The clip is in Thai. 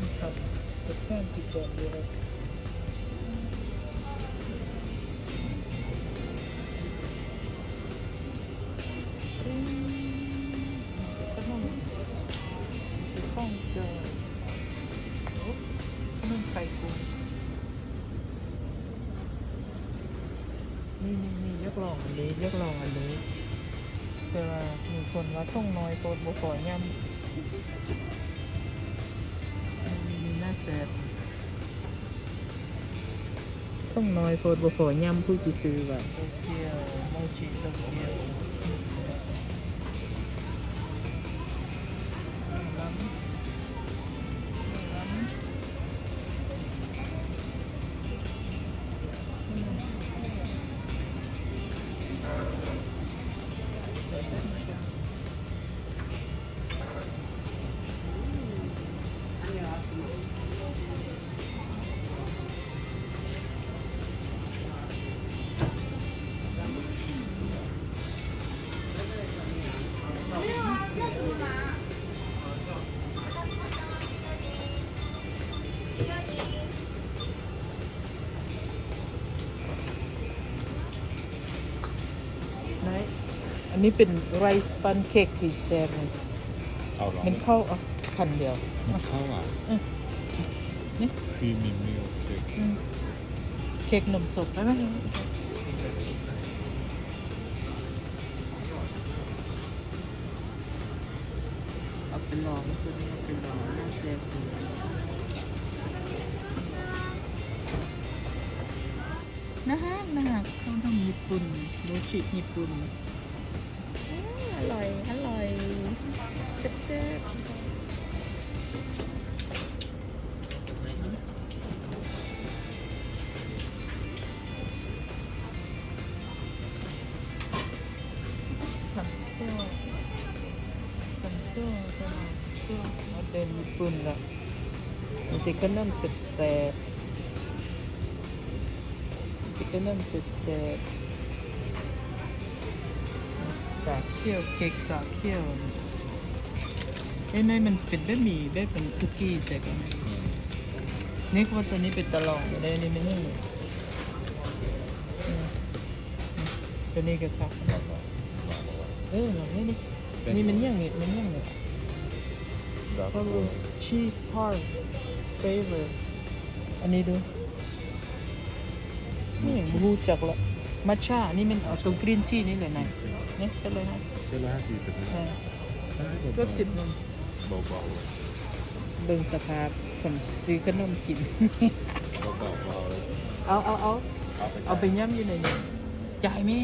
มครับเป็น38 ยูโรขนมข้องเจอขนมไข่กุ้งนี่ยกลองอันนี้ยกลองอันนี้แต่ว่ามีคนว่าต้องน้อยโปรดบุขอย่ำมีหน้าแสบต้องน้อยโปรดบุขอย่ำผู้จีซื้อว่าโตเกียวโมจิโตเกียวอันนี้เป็นไรซ์ปันเค้กที่แซ่บเลย เอาหรอ มันเข้าอ่ะคันเดียว มันเข้าอ่ะ นี่ พรีเมียมมิลค์เค้ก เค้กนมสดได้ไหมเอาไปลองตัวนี้เอาไปลองน่าแซ่บดีนะฮะเขาทำญี่ปุ่นโมจิญี่ปุ่นอร่อยแซ่บทำเสื้อเอาเดินญี่ปุ่นละมันจะขนมแซ่บสาเขียวเค้กสาเขียวในมันเป็นแบบหมี่แบบเป็นคุกกี้แต่ก็ไม่นี่ว่าตัวนี้เป็นตะลองเลยนี่มันยังตัวนี้ก็ครับนี่มันยังเขาดูชีสทอร์เฟเวอร์อันนี้ดูนี่รู้จักละมัทฉะนี่มันตัวกรีนทีนี่เลยนะเนี่ยก็เลย50 เป็น150แต่เกือบ10 นม เบา เบิ่งสภาพคนซื้อขนมกิน ๆเบาๆเลย เอาไปย่ำอยู่ในนี้จ่ายแม่